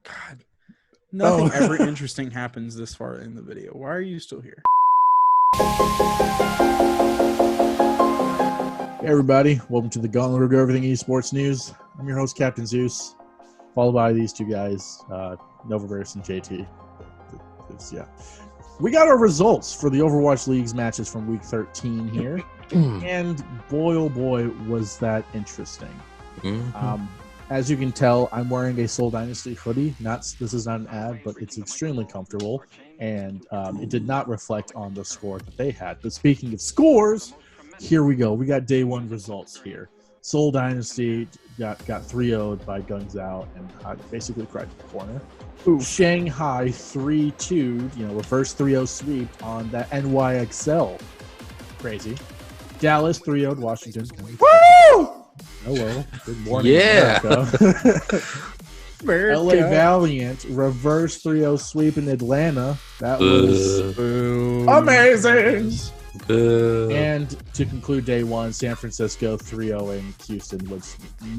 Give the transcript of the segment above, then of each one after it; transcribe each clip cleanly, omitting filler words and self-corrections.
God, nothing ever interesting happens this far in the video. Why are you still here? Hey everybody, welcome to the Gauntlet Review Everything Esports News. I'm your host, Captain Zeus, followed by these two guys, Novaverse and JT. Yeah, we got our results for the Overwatch League's matches from Week 13 here, and boy, oh boy, was that interesting. As you can tell, I'm wearing a Seoul Dynasty hoodie. This is not an ad, but it's extremely comfortable, and it did not reflect on the score that they had. But speaking of scores, here we go. We got day one results here. Seoul Dynasty got 3-0'd by Guns Out and basically cried in the corner. Ooh. Shanghai 3-2'd, reverse 3-0 sweep on that NYXL. Crazy. Dallas 3-0'd Washington. Woo! Hello. Good morning, America. LA Valiant reverse 3-0 sweep in Atlanta. That was amazing. And to conclude day one, San Francisco 3-0 in Houston, which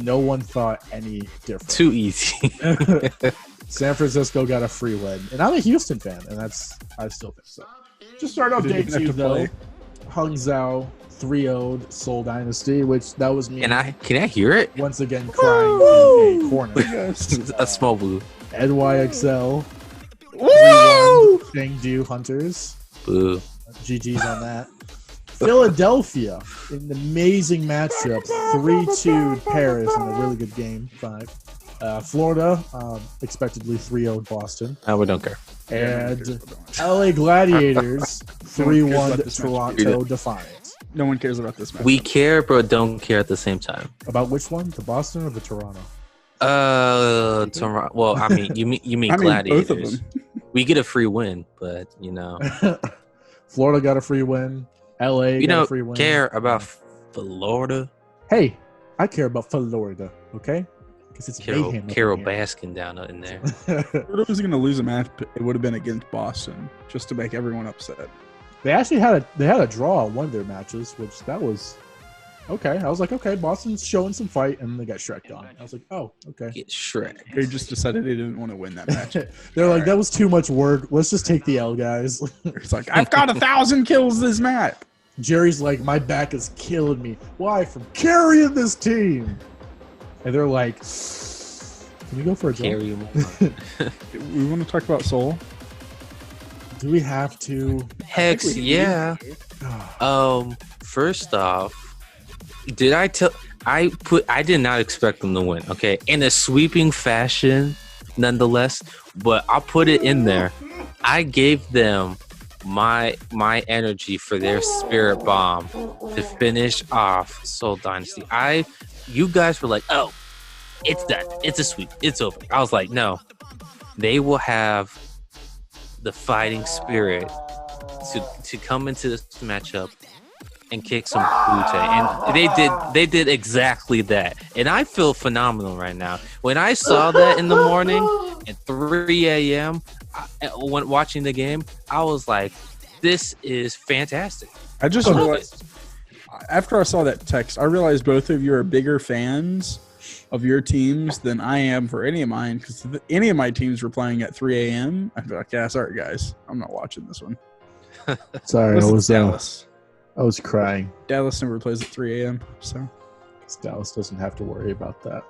no one thought any different. Too easy. San Francisco got a free win. And I'm a Houston fan, and I still think so. Just start off day two, though. Hung Zhao 3-0'd Seoul Dynasty, which that was me. Can I hear it? Once again crying in a corner. A small blue. NYXL 3-1 Chengdu Hunters. Boo. GG's on that. Philadelphia in an amazing matchup, 3-2 Paris in a really good game. 5. Florida expectedly 3-0 Boston. We don't care. And LA Gladiators 3-1 Toronto Defiant. No one cares about this match. We care, but don't care at the same time. About which one? The Boston or the Toronto? Toronto. Well, I mean, you mean Gladiators. Both of them. We get a free win, but Florida got a free win. LA got a free win. Care about Florida. Hey, I care about Florida, okay? Because it's Carol Baskin down in there. If Florida was going to lose a match, it would have been against Boston, just to make everyone upset. They actually had a draw on one of their matches, which that was okay. I was like, okay, Boston's showing some fight, and they got Shrek'd on. I was like, oh, okay. Get Shrek. They just decided they didn't want to win that match. They're like, that was too much work. Let's just take the L, guys. It's like, I've got 1,000 kills this map. Jerry's like, my back is killing me. Why? From carrying this team. And they're like, can we go for a jump? Carry them. We want to talk about Seoul. Do we have to? Heck yeah. First off, I did not expect them to win, okay? In a sweeping fashion, nonetheless, but I'll put it in there. I gave them my energy for their spirit bomb to finish off Seoul Dynasty. You guys were like, oh, it's done. It's a sweep. It's over. I was like, no. They will have the fighting spirit to come into this matchup and kick some booty. And they did exactly that. And I feel phenomenal right now. When I saw that in the morning at 3 a.m. when watching the game, I was like, this is fantastic. I just realized, after I saw that text, I realized both of you are bigger fans of your teams than I am for any of mine, because if any of my teams were playing at 3 a.m., I'd be like, yeah, sorry, guys. I'm not watching this one. Sorry, Dallas. I was crying. Dallas never plays at 3 a.m., so. Dallas doesn't have to worry about that.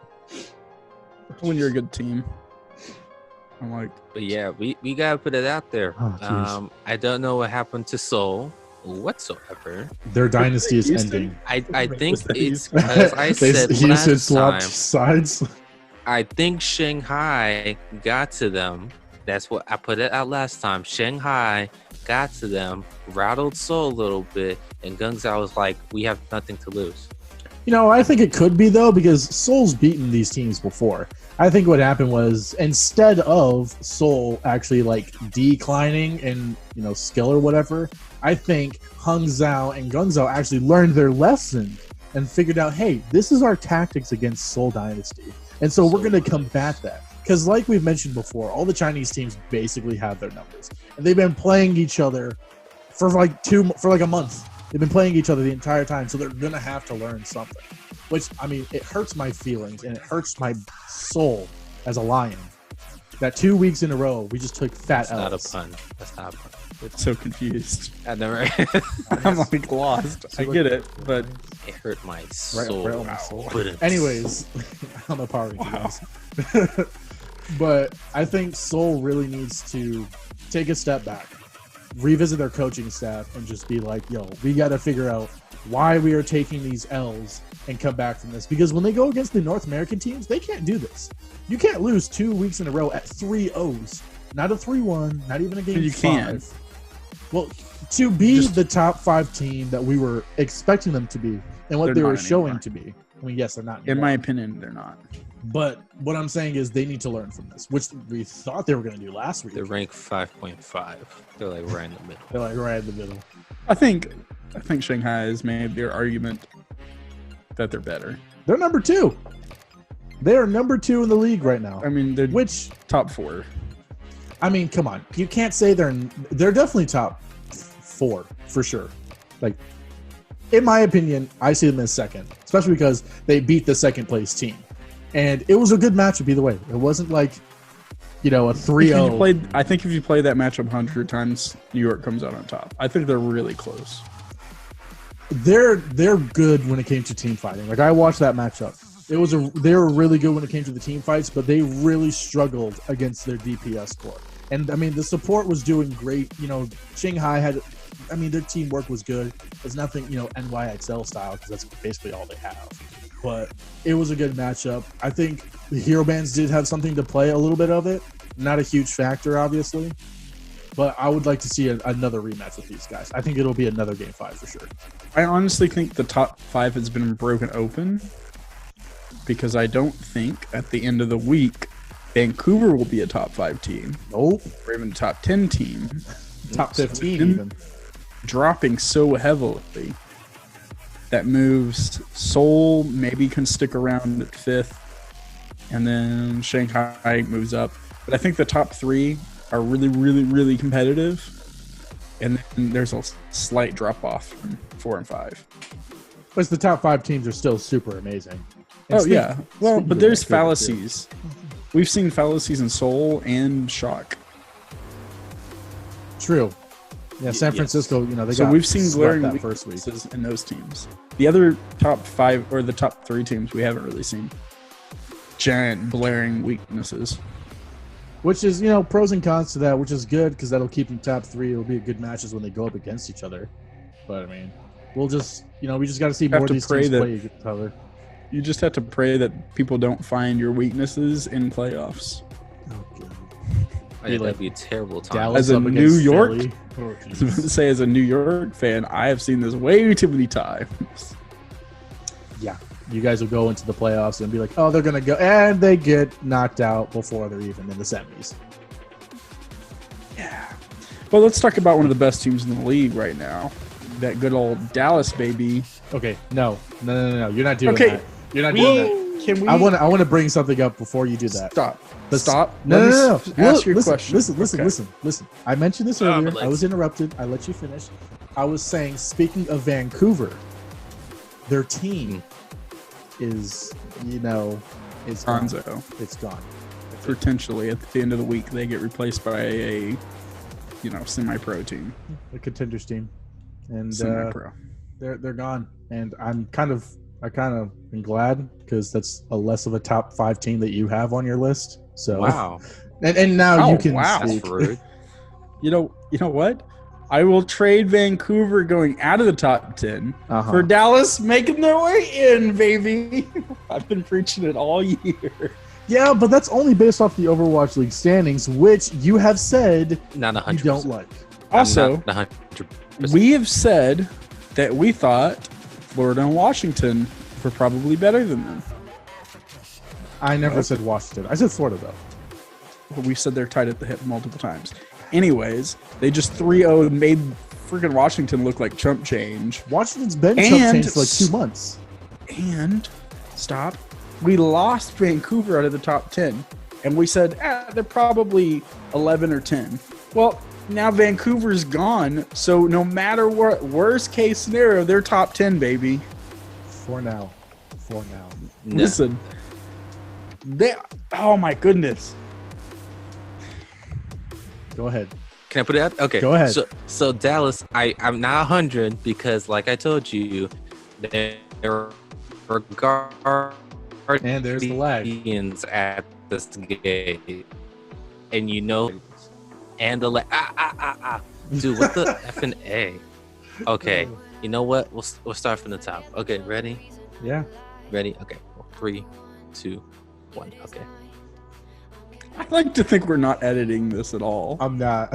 When you're a good team. I'm like. But yeah, we got to put it out there. Oh, I don't know what happened to Seoul whatsoever. Their dynasty is ending. I think it's because I said Houston last swapped time, sides. I think Shanghai got to them. That's what I put it out last time. Shanghai got to them, rattled Seoul a little bit, and Guangzhou was like, we have nothing to lose. I think it could be, though, because Seoul's beaten these teams before. I think what happened was, instead of Seoul actually, declining in, skill or whatever, I think Hung Zhao and Guangzhou actually learned their lesson and figured out, hey, this is our tactics against Seoul Dynasty. And so we're going to combat that. Because like we've mentioned before, all the Chinese teams basically have their numbers. And they've been playing each other for a month. They've been playing each other the entire time, so they're going to have to learn something. Which, I mean, it hurts my feelings and it hurts my soul as a Lion that 2 weeks in a row we just took fat That's not a L's. pun. That's not a pun. So confused. I never. I'm like lost. I get it, but It hurt my Right, soul. right on my soul. But Anyways, on the power rankings. But I think Seoul really needs to take a step back, revisit their coaching staff, and just be like, yo, we got to figure out why we are taking these L's and come back from this. Because when they go against the North American teams, they can't do this. You can't lose 2 weeks in a row at 3 O's. Not a 3-1, not even a game You 5. can. Well, to be the top 5 team that we were expecting them to be and what They're they were not showing anymore. to be. I mean, yes, they're not. in anymore. my opinion, they're not. But what I'm saying is they need to learn from this, which we thought they were going to do last week. they're ranked 5.5. They're like right in the middle. They're like right in the middle. I think Shanghai has made their argument that they're better. They're number 2. They are number 2 in the league right now. I mean, they're Which, top 4. I mean, come on. You can't say they're definitely top 4 for sure. Like, in my opinion, I see them as second, especially because they beat the second place team. And it was a good matchup either way. It wasn't like, a 3-0. I think if you play that matchup 100 times, New York comes out on top. I think they're really close. They're good when it came to team fighting. Like, I watched that matchup. They were really good when it came to the team fights, but they really struggled against their DPS core. And I mean, the support was doing great. Shanghai their teamwork was good. It's nothing, NYXL style, because that's basically all they have. But it was a good matchup. I think the hero bands did have something to play a little bit of it. Not a huge factor, obviously. But I would like to see another rematch with these guys. I think it'll be another game 5 for sure. I honestly think the top 5 has been broken open because I don't think at the end of the week Vancouver will be a top 5 team. Nope. Or even a top 10 team. Top 15 So even. dropping so heavily that moves Seoul maybe can stick around at 5th, and then Shanghai moves up. But I think the top 3 are really, really, really competitive, and then there's a slight drop off from 4 and 5. But the top 5 teams are still super amazing. And Oh yeah, well, speaking but of there's Vancouver, fallacies. We've seen fallacies in Seoul and Shock. True. Yeah, San Yes. Francisco, they So got we've seen swept glaring that first week. weaknesses in those teams. The other top 5 or the top 3 teams we haven't really seen giant blaring weaknesses. Which is, pros and cons to that, which is good because that'll keep them top 3. It'll be good matches when they go up against each other. But I mean, we'll just, we just got to see more of these teams play each other. You just have to pray that people don't find your weaknesses in playoffs. Oh, God. I think that'd be a terrible time. Dallas As a up New against York- Philly. Oh, I was about jeez. to say, as a New York fan, I have seen this way too many times. Yeah, you guys will go into the playoffs and be like, oh, they're going to go, and they get knocked out before they're even in the semis. Yeah. Well, let's talk about one of the best teams in the league right now. That good old Dallas, baby. Okay, no. You're not doing Okay, that. You're not doing that. Can we I want to bring something up before you do that. stop? Let's- Stop. No, Let me no. Ask your listen, question. Okay. Listen. I mentioned this Oh, earlier. but I was interrupted. I let you finish. I was saying, speaking of Vancouver, their team is, it's gone. Gonzo. It's gone. Potentially at the end of the week, they get replaced by a, semi-pro team. The contenders team, and Semi-pro. they're gone. And I kind of am glad because that's a less of a top 5 team that you have on your list. So Wow, and now Oh, you can wow. speak. that's rude. You know what? I will trade Vancouver going out of the top 10 Uh-huh. for Dallas making their way in, baby. I've been preaching it all year. Yeah, but that's only based off the Overwatch League standings, which you have said Not you 100. don't like. Also, 100. we have said that we thought Florida and Washington were probably better than them. I never said Washington. I said Florida, though. But we said they're tied at the hip multiple times. Anyways, they just 3-0 made freaking Washington look like chump change. Washington's been And chump change for like 2 months. And stop. We lost Vancouver out of the top 10. And we said, they're probably 11 or 10. Well, now Vancouver's gone. So no matter what, worst case scenario, they're top 10, baby. For now. No. Listen. Oh my goodness. Go ahead. Can I put it out? Okay. Go ahead. So Dallas, I'm not 100 because, like I told you, they're guardians And there's the lag. at this gate, and and the lag. Dude, what the effing A? Okay, you know what? We'll start from the top. Okay, ready? Yeah. Ready? Okay. 3, 2, 1. Okay. I like to think we're not editing this at all. I'm not.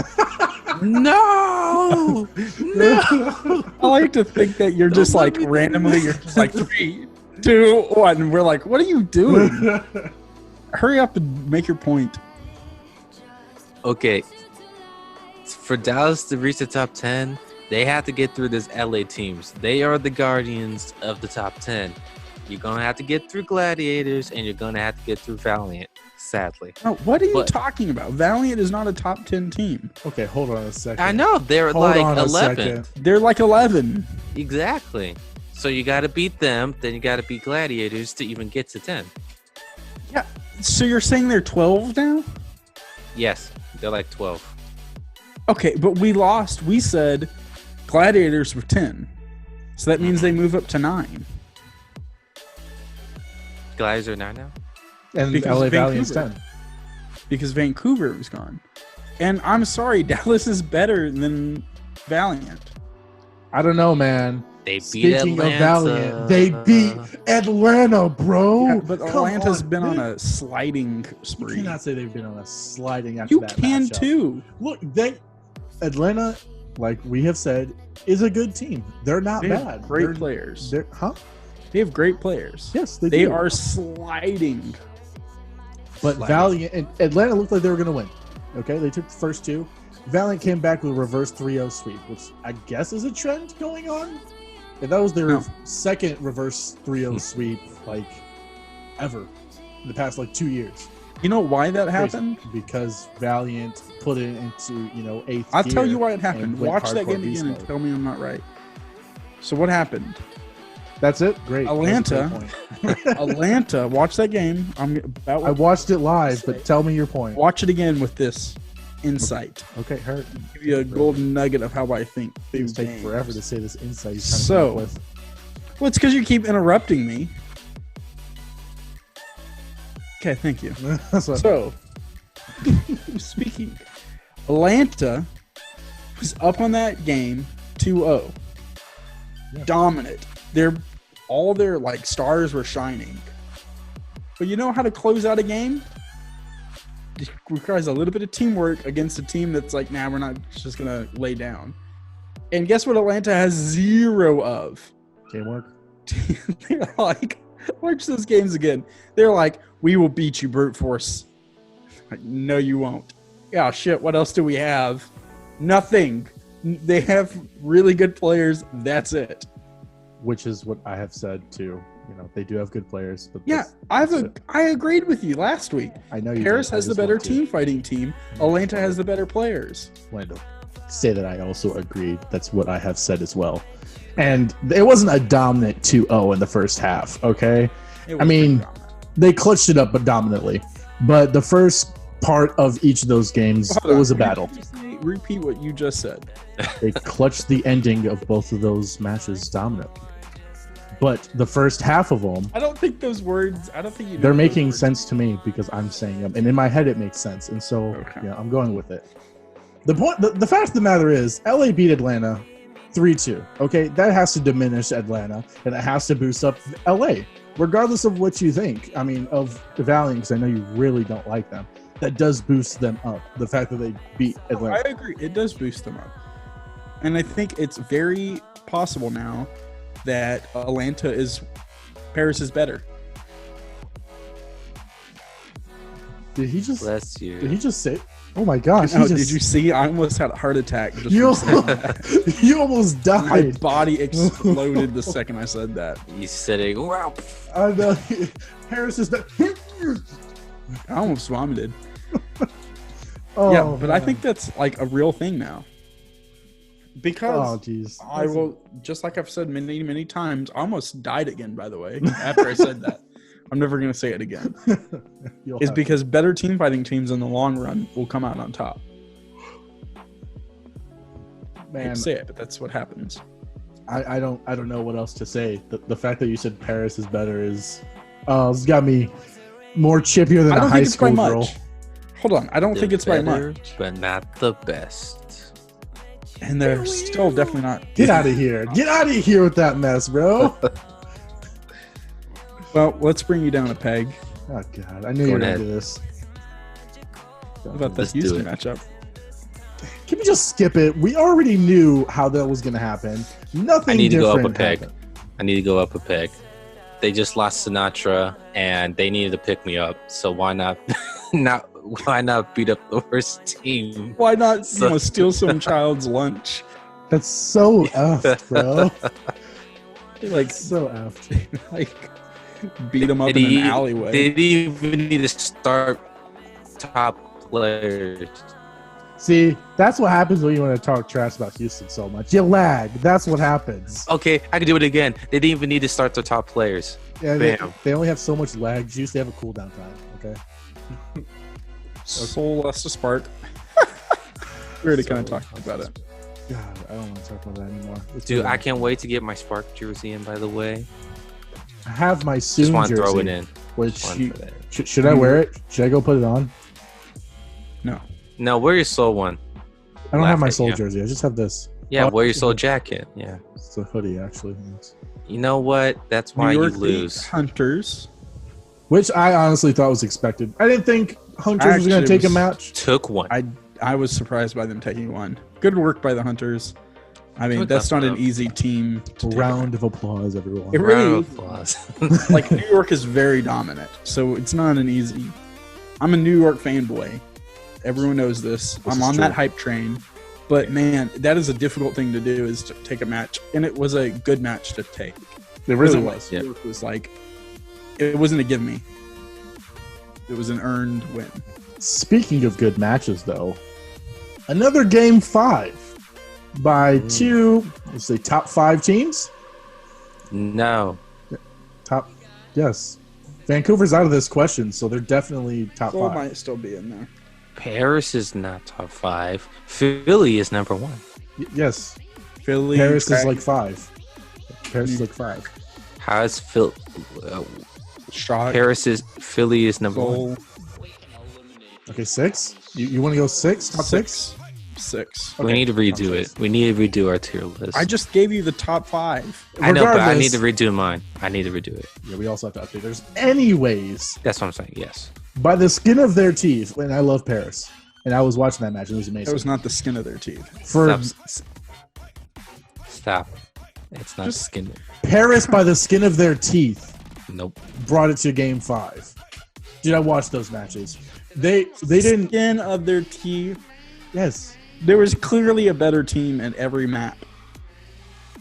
No. I like to think that you're just like randomly, you're just like 3, 2, 1. And we're like, what are you doing? Hurry up and make your point. Okay. For Dallas to reach the top 10, they have to get through this LA teams. They are the guardians of the top 10. You're going to have to get through Gladiators, and you're going to have to get through Valiant, sadly. No, what are you talking about? Valiant is not a top 10 team. Okay, hold on a second. I know. They're Hold like on a 11. second. They're like 11. Exactly. So you got to beat them, then you got to beat Gladiators to even get to 10. Yeah. So you're saying they're 12 now? Yes, they're like 12. Okay, but we lost. We said Gladiators were 10. So that means they move up to 9. Gladiators are 9 now? And Because LA Valiant's Vancouver. 10. Because Vancouver was gone. And I'm sorry, Dallas is better than Valiant. I don't know, man. They beat Speaking Atlanta. of Valiant, they beat Atlanta, bro. Yeah, but Come Atlanta's on, been on man. a sliding You spree. cannot say they've been on a sliding after You that can matchup. too. Look, Atlanta, like we have said, is a good team. They're not They bad. have great They're- players. Huh? They have great players. Yes, They do. are sliding. But sliding. Valiant and Atlanta looked like they were going to win. Okay, they took the first two. Valiant came back with a reverse 3-0 sweep, which I guess is a trend going on. And that was their No. second reverse 3-0 sweep, like, ever in the past, like, 2 years. You know why that Crazy. happened? Because Valiant put it into, eighth I'll gear tell you why it and happened. went Watch that hardcore game beast again and mode. tell me I'm not right. So what happened? That's it? Great. That's a Atlanta. great point. Atlanta, watch that game. I watched it live, but tell me your point. Watch it again with this insight. Okay, hurt. Give you a golden nugget of how I think. Things through take games. forever to say this insight you're trying to So- come up with. Well, it's because you keep interrupting me. Okay, thank you. That's what- So, speaking, Atlanta was up on that game 2-0. Yeah. Dominant. All their like stars were shining. But you know how to close out a game? It requires a little bit of teamwork against a team that's like, nah, we're not just gonna lay down. And guess what Atlanta has 0 of? Teamwork. They're like, watch those games again. They're like, we will beat you, brute force. Like, no, you won't. Yeah, shit. What else do we have? Nothing. They have really good players. That's it. Which is what I have said too. They do have good players, but Yeah, that's it. I agreed with you last week. I know you. Paris did. I has the just better want to- team fighting team. Atlanta has the better players. wanted to say that I also agreed. That's what I have said as well. And it wasn't a dominant 2-0 in the first half. Okay, It was I mean, pretty dominant. they clutched it up, but dominantly. But the first part of each of those games, Hold it was a on. battle. Repeat what you just said. They clutched the ending of both of those matches dominantly. But the first half of them, I don't think those words. I don't think you. know they're those making words. sense to me because I'm saying them, and in my head it makes sense, and so Okay. I'm going with it. The fact of the matter is, LA beat Atlanta 3-2. Okay, that has to diminish Atlanta, and it has to boost up LA, regardless of what you think. I mean, of the Valiant, because I know you really don't like them. That does boost them up. The fact that they beat I Atlanta. agree. It does boost them up. And I think it's very possible now that Atlanta is Paris is better. Did he just? Bless Did you. he just say? Oh my gosh! No, he just, did you see? I almost had a heart attack. Just You, from saying that. you almost My died. body exploded the second I said that. You said it. Wow. I know. Harris is that. I almost vomited. Oh, Yeah, but I man. think that's like a real thing now. Because Oh, jeez. I will, just like I've said many, many times, I almost died again, by the way, after I said that. I'm never going to say it again. You'll Is have- because better team fighting teams in the long run will come out on top. I hate Man, to say it, but that's what happens. I don't know what else to say. The fact that you said Paris is better is it's got me more chippier than I a don't high think it's by school girl. much. Hold on, I don't think it's by Better, much, but not the best. and they're still definitely not. Get out of here! Get out of here with that mess, bro. Well, let's bring you down a peg. Oh god, I knew you were gonna ahead. do this. What about Let's that do Houston it. matchup? Can we just skip it? We already knew how that was gonna happen. Nothing I need to go up a different peg. happened. I need to go up a peg. They just lost Sinatra, and they needed to pick me up. So why not, why not beat up the worst team? Why not, So- steal some child's lunch? That's so effed, bro. Like, So effed. like, beat them up in an alleyway. They didn't even need to start top players. See, that's what happens when you want to talk trash about Houston so much. You lag. That's what happens. Okay, I can do it again. They didn't even need to start their top players. Yeah, Bam. they only have so much lag juice. They have a cooldown time. Okay. Soul lost a spark. We already kind of talked about it. God, I don't want to talk about that anymore. It's Dude, really- I can't wait to get my Spark jersey in, by the way. I have my Just soon want to jersey. throw it in. Which One you, for that. should I wear it? Should I go put it on? No. No, wear your soul one. I don't Laugh have my at soul you. jersey. I just have this. Yeah, Oh, wear your soul jacket. Yeah. It's a hoodie, actually. You know what? That's why New you York lose. Hunters. Which I honestly thought was expected. I didn't think Hunters was going to Actually, take a was- match. Took one. I was surprised by them taking one. Good work by the Hunters. I mean, Good that's not an stuff. easy team to take. Round of applause, everyone. It really Round is. of applause. Like, New York is very dominant, so it's not an easy. I'm a New York fanboy. Everyone knows this. This I'm is on true. that hype train. But man, that is a difficult thing to do, is to take a match, and it was a good match to take. It really wasn't was. like- New York was like, it wasn't a give me. It was an earned win. Speaking of good matches, though, another game 5 by two, let's say, top 5 teams. No. Top, yes. Vancouver's out of this question, so they're definitely top Soul 5. might still be in there. Paris is not top 5. Philly is number 1. Yes, Philly. Paris is Kraken, like 5. Paris is like 5. How is Phil? Shock. Philly is number 1. Soul. Okay, 6. You want to go 6? Top 6? Six. We need to redo top it. six. We need to redo our tier list. I just gave you the top 5. I know, but I Regardless- need to redo mine. I need to redo it. Yeah, we also have to update theirs. Anyways, That's what I'm saying. Yes. by the skin of their teeth, and I love Paris, and I was watching that match. It was That amazing. was not the skin of their teeth. For Stop. It's not Just- skin. Paris, by the skin of their teeth, Nope. brought it to game 5. Did I watch those matches? They didn't. Skin of their teeth. Yes, There was clearly a better team in every map.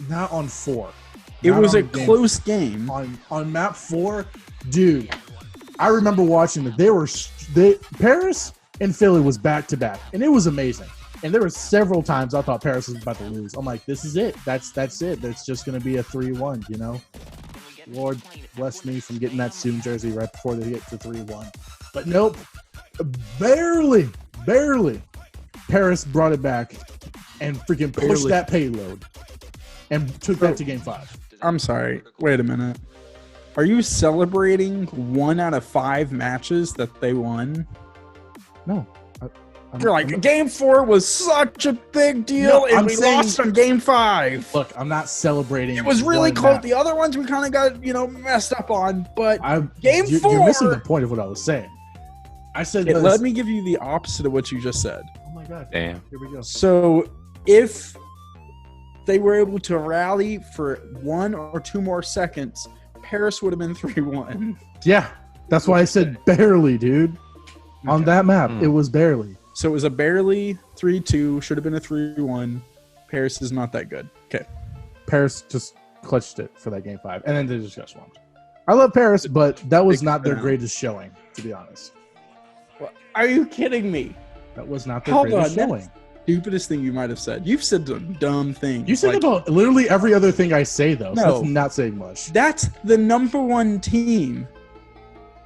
not on 4. It Not was a on game- close game. on map 4, dude. I remember watching it. Paris and Philly was back to back, and it was amazing. And there were several times I thought Paris was about to lose. I'm like, this is it. That's it. That's just gonna be a 3-1. You know. Lord bless me from getting that Soon jersey right before they get to 3-1. But nope, barely. Paris brought it back and freaking pushed Barely. that payload and took that to game 5. I'm sorry. Wait a minute. Are you celebrating 1 out of 5 matches that they won? No. You're like, game 4 was such a big deal, No, and I'm we saying- lost on game 5. Look, I'm not celebrating. It was really one close. map. The other ones we kind of got, messed up on, but Game Game You're missing 4 the point of what I was saying. I said, let me give you the opposite of what you just said. Oh my god! Damn. Here we go. So if they were able to rally for 1 or 2 more seconds, Paris would have been 3-1. Yeah, that's why I said barely, dude. On that map, Hmm. it was barely. So it was a barely 3-2, should have been a 3-1. Paris is not that good. Okay. Paris just clutched it for that game 5, and then they just got swamped. I love Paris, but that was not their greatest showing, to be honest. Are you kidding me? That was not their Hold greatest on, showing. Stupidest thing you might have said. You've said some dumb things. You said like, about literally every other thing I say, though. So No. that's not saying much. that's the number 1 team.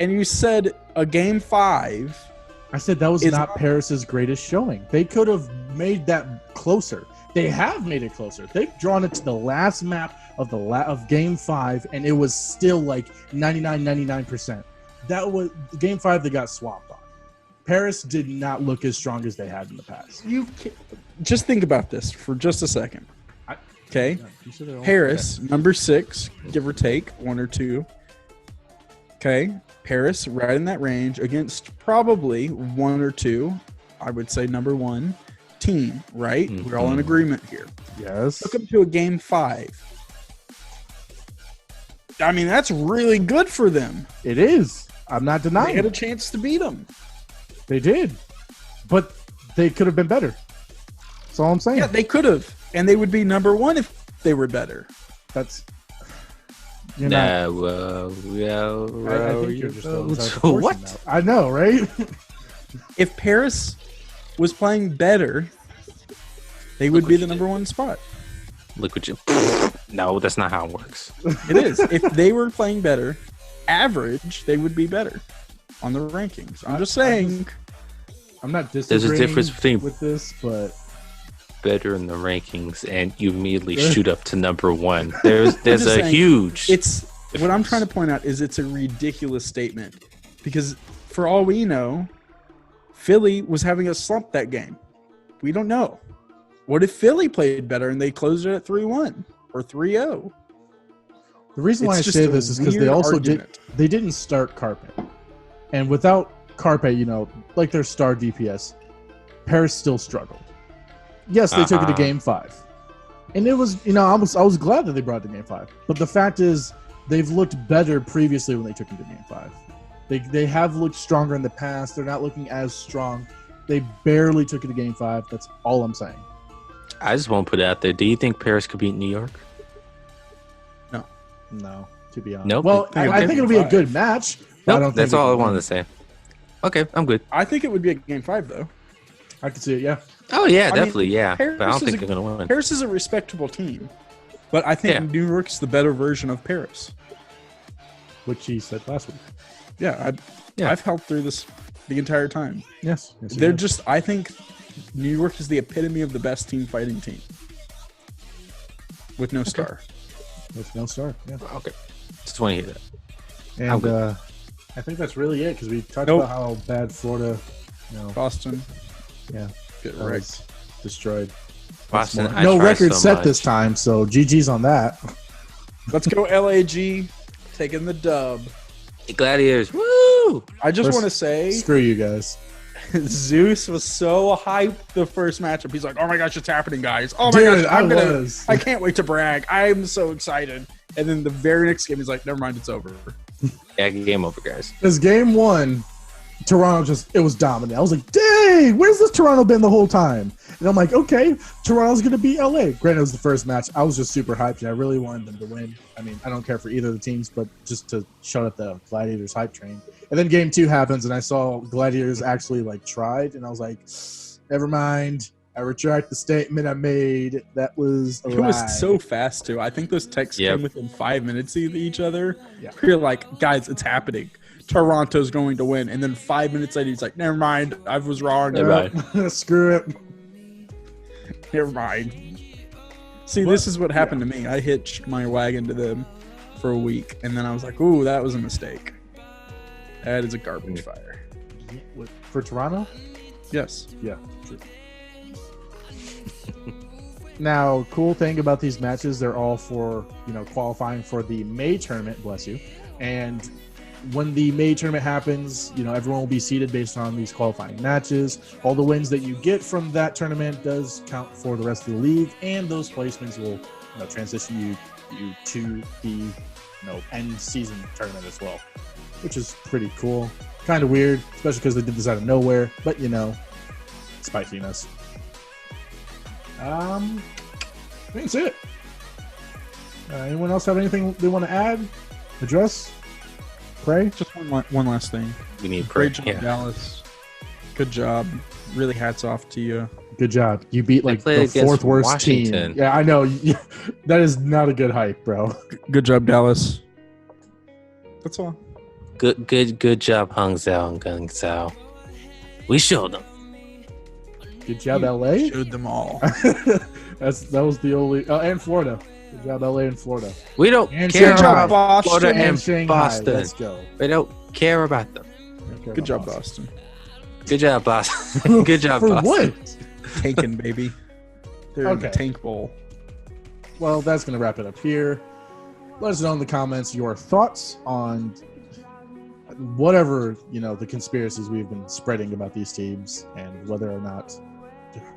And you said a game 5. I said that was It's not not- Paris's greatest showing. They could have made that closer. They have made it closer. They've drawn it to the last map of Game 5, and it was still like 99%. That was Game 5 they got swapped on. Paris did not look as strong as they had in the past. Just think about this for just a second. Okay. Yeah, Paris, number 6, give or take, 1 or 2. Okay. Paris, right in that range against probably 1 or 2, I would say number 1 team, right? Mm-hmm. We're all in agreement here. Yes. Took them to a Game 5. I mean, that's really good for them. It is. I'm not denying They had a chance to beat them. They did. But they could have been better. That's all I'm saying. Yeah, they could have. And they would be number 1 if they were better. That's... I think you're just what? I know, right? If Paris was playing better, they would be the number 1 spot. Look what you... No, that's not how it works. It is. If they were playing better, average, they would be better on the rankings. I'm just saying. I'm not disagreeing There's a difference between with this, but better in the rankings and you immediately shoot up to number 1. There's a saying, huge... What I'm trying to point out is it's a ridiculous statement because for all we know, Philly was having a slump that game. We don't know. What if Philly played better and they closed it at 3-1 or 3-0? The reason why I say this is because they also didn't start Carpet. And without Carpet, like their star DPS, Paris still struggled. Yes, they took it to Game 5. And it was, I was glad that they brought it to Game 5. But the fact is, they've looked better previously when they took it to Game 5. They have looked stronger in the past. They're not looking as strong. They barely took it to Game 5. That's all I'm saying. I just want to put it out there. Do you think Paris could beat New York? No, to be honest. Nope. Well, I think it'll be a good match. Nope, that's all I wanted to say. Okay, I'm good. I think it would be a Game 5, though. I could see it, yeah. Oh, yeah, definitely, yeah. Paris but I don't think they're going to win. Paris is a respectable team. But I think New York's the better version of Paris. Which he said last week. Yeah, I've held through this the entire time. Yes. They're just, I think New York is the epitome of the best team fighting team. With no star. With no star, yeah. Okay. Just want to hear that. And I think that's really it because we talked about how bad Florida, Boston. Yeah. Get wrecked. Destroyed. Boston, no record set this time, so GG's on that. Let's go LAG. Taking the dub. Gladiators. Woo! I just want to say... Screw you guys. Zeus was so hyped the first matchup. He's like, "Oh my gosh, it's happening, guys! Oh my gosh, I can't wait to brag. I'm so excited." And then the very next game, he's like, "Never mind, it's over." Yeah, game over, guys. Because game 1, Toronto it was dominant. I was like, "Dang, where's this Toronto been the whole time?" And I'm like, "Okay, Toronto's gonna beat LA." Granted, it was the first match. I was just super hyped, and I really wanted them to win. I mean, I don't care for either of the teams, but just to shut up the Gladiators hype train. And then game 2 happens, and I saw Gladiators actually tried, and I was like, "Never mind. I retract the statement I made. That was a lie." It was so fast too. I think those texts came within 5 minutes of each other. Yeah. You're like, "Guys, it's happening. Toronto's going to win." And then 5 minutes later, he's like, "Never mind. I was wrong. Never mind. Screw it. Never mind." See, this is what happened to me. I hitched my wagon to them for a week, and then I was like, "Ooh, that was a mistake. That is a garbage fire." For Toronto? Yes. Yeah, true. Now, cool thing about these matches, they're all for, qualifying for the May tournament, bless you. And when the May tournament happens, everyone will be seeded based on these qualifying matches. All the wins that you get from that tournament does count for the rest of the league, and those placements will transition you to the end season tournament as well, which is pretty cool. Kind of weird, especially because they did this out of nowhere, but spiciness. I think that's it. Anyone else have anything they want to add? Address? Pray? Just one last thing. We need Pray. Great job, Dallas. Good job. Really hats off to you. Good job. You beat the 4th worst Washington. team. Yeah, I know. That is not a good hype, bro. Good job, Dallas. That's all. Good job, Hung Zhao and Gung Zhao. We showed them. Good job, LA. Showed them all. That was the only. And Florida. Good job, LA and Florida. We don't And care Shanghai. about Boston. Florida and Shanghai. Boston. Let's go. We don't care about them. Good job, Boston. Good job, Boston. Good job, For Boston. what? Tanking, baby. They're in the Okay. tank bowl. Well, that's going to wrap it up here. Let us know in the comments your thoughts on whatever, the conspiracies we've been spreading about these teams and whether or not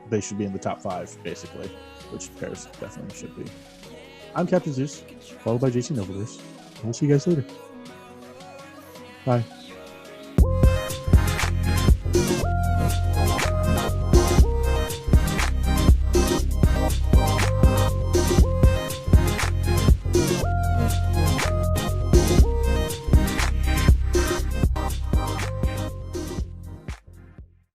they should be in the top 5, basically, which pairs definitely should be. I'm Captain Zeus, followed by JC Novaverse. We'll see you guys later. Bye.